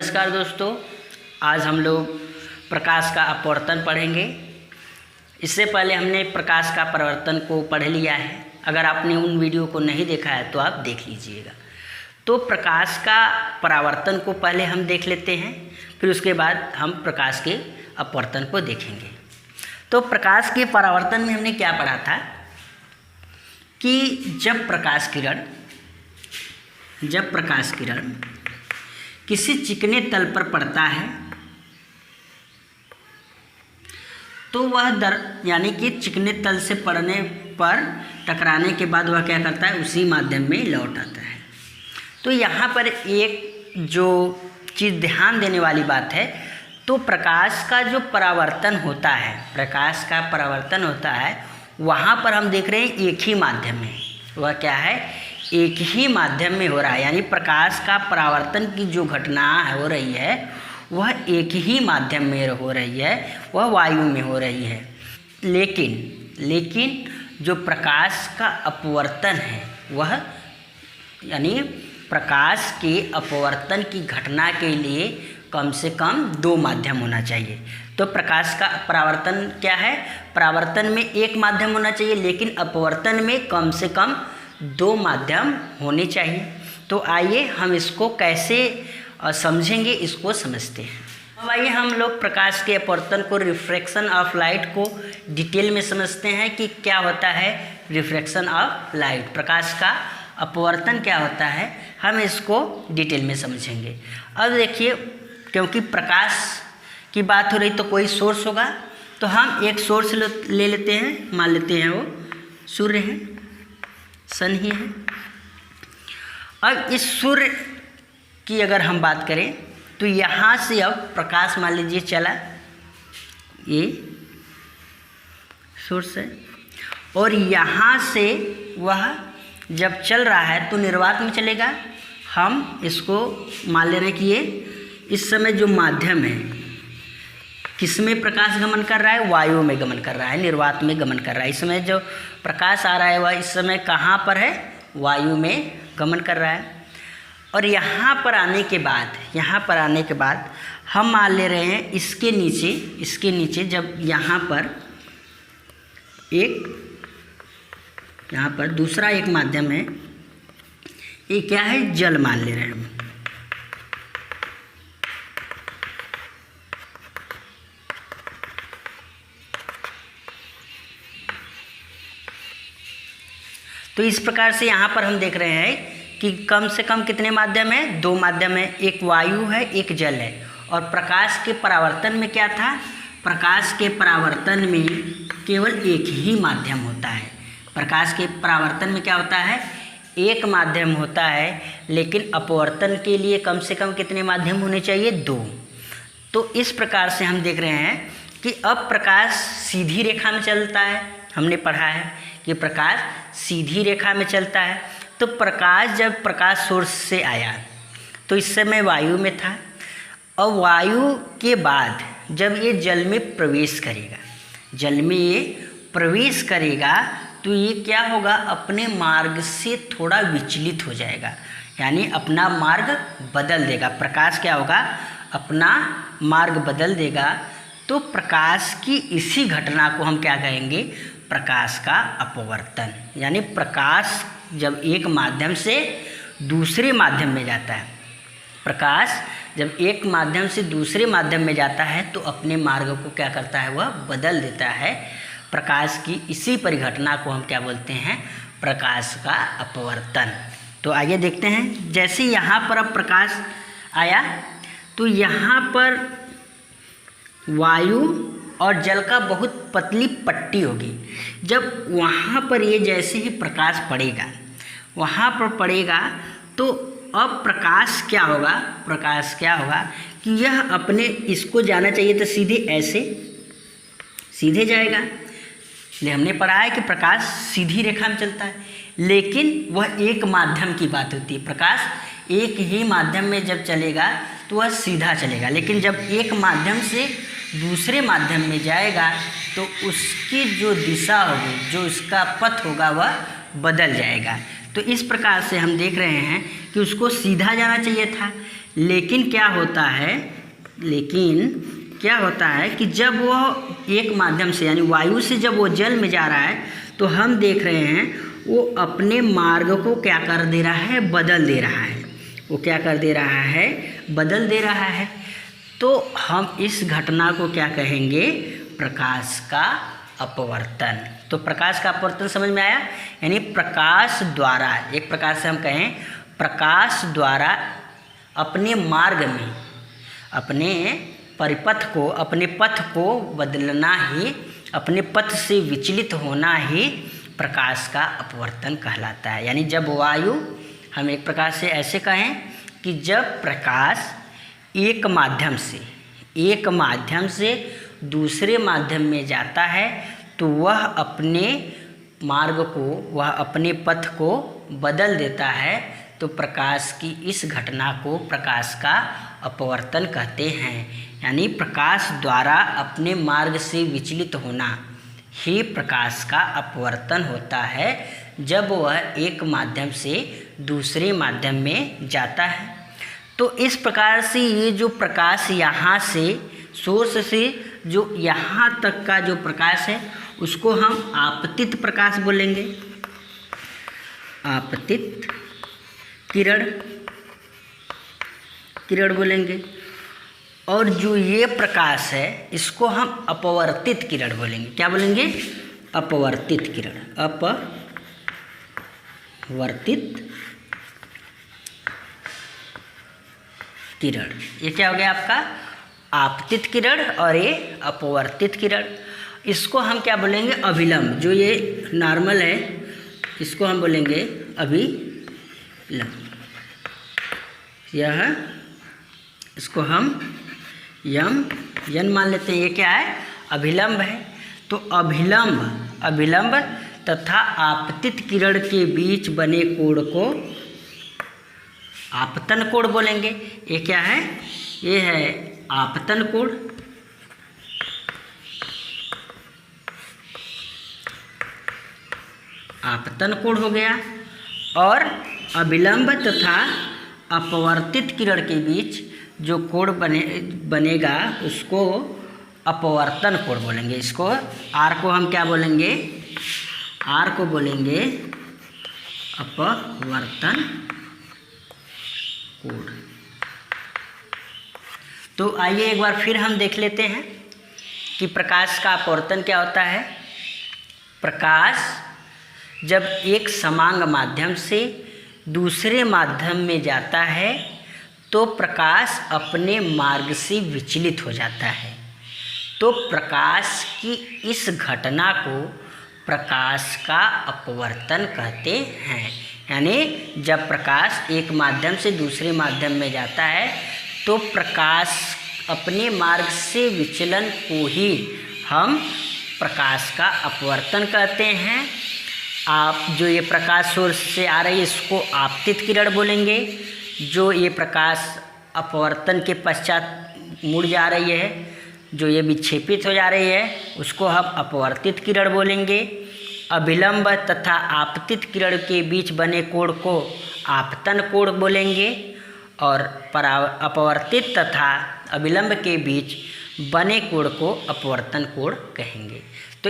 नमस्कार दोस्तों, आज हम लोग प्रकाश का अपवर्तन पढ़ेंगे। इससे पहले हमने प्रकाश का परावर्तन को पढ़ लिया है। अगर आपने उन वीडियो को नहीं देखा है तो आप देख लीजिएगा। तो प्रकाश का परावर्तन को पहले हम देख लेते हैं, फिर उसके बाद हम प्रकाश के अपवर्तन को देखेंगे। तो प्रकाश के परावर्तन में हमने क्या पढ़ा था कि जब प्रकाश किरण किसी चिकने तल पर पड़ता है तो वह यानी कि चिकने तल से पड़ने पर टकराने के बाद वह क्या करता है, उसी माध्यम में लौट आता है। तो यहाँ पर एक जो चीज़ ध्यान देने वाली बात है, तो प्रकाश का जो परावर्तन होता है, वहाँ पर हम देख रहे हैं एक ही माध्यम में, वह क्या है, एक ही माध्यम में हो रहा है। यानी प्रकाश का परावर्तन की जो घटना हो रही है वह एक ही माध्यम में हो रही है, वह वायु में हो रही है। लेकिन जो प्रकाश का अपवर्तन है वह यानी प्रकाश के अपवर्तन की घटना के लिए कम से कम 2 माध्यम होना चाहिए। तो प्रकाश का परावर्तन क्या है, परावर्तन में एक माध्यम होना चाहिए, लेकिन अपवर्तन में कम से कम 2 माध्यम होने चाहिए। तो आइए हम इसको कैसे समझेंगे, इसको समझते हैं। अब आइए हम लोग प्रकाश के अपवर्तन को, रिफ्रैक्शन ऑफ लाइट को डिटेल में समझते हैं कि क्या होता है रिफ्रैक्शन ऑफ लाइट, प्रकाश का अपवर्तन क्या होता है, हम इसको डिटेल में समझेंगे। अब देखिए, क्योंकि प्रकाश की बात हो रही तो कोई सोर्स होगा, तो हम एक सोर्स ले लेते हैं, मान लेते हैं वो सूर्य है, सन ही है। अब इस सूर्य की अगर हम बात करें तो यहाँ से अब प्रकाश मान लीजिए चला, ये सोर्स है, और यहाँ से वह जब चल रहा है तो निर्वात में चलेगा। हम इसको मान ले रहे हैं कि ये इस समय जो माध्यम है, किसमें प्रकाश गमन कर रहा है, वायु में गमन कर रहा है, निर्वात में गमन कर रहा है। इस समय जो प्रकाश आ रहा है वह इस समय कहाँ पर है, वायु में गमन कर रहा है। और यहाँ पर आने के बाद हम मान ले रहे हैं इसके नीचे जब यहाँ पर दूसरा एक माध्यम है, ये क्या है, जल मान ले रहे हैं हम। तो इस प्रकार से यहाँ पर हम देख रहे हैं कि कम से कम कितने माध्यम हैं, 2 माध्यम है, एक वायु है, एक जल है। और प्रकाश के परावर्तन में क्या था, प्रकाश के परावर्तन में केवल एक ही माध्यम होता है। प्रकाश के परावर्तन में क्या होता है, एक माध्यम होता है, लेकिन अपवर्तन के लिए कम से कम कितने माध्यम होने चाहिए, 2। तो इस प्रकार से हम देख रहे हैं कि अब प्रकाश सीधी रेखा में चलता है। हमने पढ़ा है कि प्रकाश सीधी रेखा में चलता है। तो प्रकाश जब प्रकाश सोर्स से आया तो इस समय वायु में था, और वायु के बाद जब ये जल में प्रवेश करेगा तो ये क्या होगा, अपने मार्ग से थोड़ा विचलित हो जाएगा, यानी अपना मार्ग बदल देगा। प्रकाश क्या होगा, अपना मार्ग बदल देगा। तो प्रकाश की इसी घटना को हम क्या कहेंगे, प्रकाश का अपवर्तन। यानी प्रकाश जब एक माध्यम से दूसरे माध्यम में जाता है, प्रकाश जब एक माध्यम से दूसरे माध्यम में जाता है तो अपने मार्ग को क्या करता है, वह बदल देता है। प्रकाश की इसी परिघटना को हम क्या बोलते हैं, प्रकाश का अपवर्तन। तो आइए देखते हैं, जैसे यहाँ पर अब प्रकाश आया तो यहाँ पर वायु और जल का बहुत पतली पट्टी होगी। जब वहाँ पर ये जैसे ही प्रकाश पड़ेगा तो अब प्रकाश क्या होगा कि यह अपने इसको जाना चाहिए तो सीधे जाएगा। इसलिए हमने पढ़ा है कि प्रकाश सीधी रेखा में चलता है, लेकिन वह एक माध्यम की बात होती है। प्रकाश एक ही माध्यम में जब चलेगा तो वह सीधा चलेगा, लेकिन जब एक माध्यम से दूसरे माध्यम में जाएगा तो उसकी जो दिशा होगी, जो उसका पथ होगा, वह बदल जाएगा। तो इस प्रकार से हम देख रहे हैं कि उसको सीधा जाना चाहिए था, लेकिन क्या होता है कि जब वह एक माध्यम से यानी वायु से जब वो जल में जा रहा है तो हम देख रहे हैं वो अपने मार्ग को क्या कर दे रहा है, बदल दे रहा है। वो क्या कर दे रहा है, बदल दे रहा है। तो हम इस घटना को क्या कहेंगे, प्रकाश का अपवर्तन। तो प्रकाश का अपवर्तन समझ में आया, यानी प्रकाश द्वारा, एक प्रकार से हम कहें प्रकाश द्वारा अपने मार्ग में, अपने परिपथ को, अपने पथ को बदलना ही, अपने पथ से विचलित होना ही प्रकाश का अपवर्तन कहलाता है। यानी जब वायु, हम एक प्रकार से ऐसे कहें कि जब प्रकाश एक माध्यम से दूसरे माध्यम में जाता है तो वह अपने मार्ग को, वह अपने पथ को बदल देता है। तो प्रकाश की इस घटना को प्रकाश का अपवर्तन कहते हैं। यानी प्रकाश द्वारा अपने मार्ग से विचलित होना ही प्रकाश का अपवर्तन होता है, जब वह एक माध्यम से दूसरे माध्यम में जाता है। तो इस प्रकार से ये जो प्रकाश यहाँ से सोर्स से जो यहाँ तक का जो प्रकाश है उसको हम आपतित प्रकाश बोलेंगे, आपतित किरण बोलेंगे। और जो ये प्रकाश है इसको हम अपवर्तित किरण बोलेंगे। क्या बोलेंगे, अपवर्तित किरण, अपवर्तित किरण। ये क्या हो गया आपका, आपतित किरण और ये अपवर्तित किरण। इसको हम क्या बोलेंगे, अभिलंब। जो ये नॉर्मल है इसको हम बोलेंगे अभिलंब। यह, इसको हम यन मान लेते हैं, ये क्या है, अभिलंब है। तो अभिलंब तथा आपतित किरण के बीच बने कोण को आपतन कोण बोलेंगे। ये क्या है, ये है आपतन कोण। आपतन कोण हो गया। और अभिलंब तथा अपवर्तित किरण के बीच जो कोण बनेगा उसको अपवर्तन कोण बोलेंगे। इसको आर को हम क्या बोलेंगे, आर को बोलेंगे अपवर्तन कोण। तो आइए एक बार फिर हम देख लेते हैं कि प्रकाश का अपवर्तन क्या होता है। प्रकाश जब एक समांग माध्यम से दूसरे माध्यम में जाता है तो प्रकाश अपने मार्ग से विचलित हो जाता है। तो प्रकाश की इस घटना को प्रकाश का अपवर्तन कहते हैं। यानी जब प्रकाश एक माध्यम से दूसरे माध्यम में जाता है तो प्रकाश अपने मार्ग से विचलन को ही हम प्रकाश का अपवर्तन कहते हैं। आप जो ये प्रकाश सोर्स से आ रही है इसको आपतित किरण बोलेंगे। जो ये प्रकाश अपवर्तन के पश्चात मुड़ जा रही है, जो ये विक्षेपित हो जा रही है, उसको हम अपवर्तित किरण बोलेंगे। अभिलंब तथा आपतित किरण के बीच बने कोण को आपतन कोण बोलेंगे। और अपवर्तित तथा अभिलंब के बीच बने कोण को अपवर्तन कोण कहेंगे। तो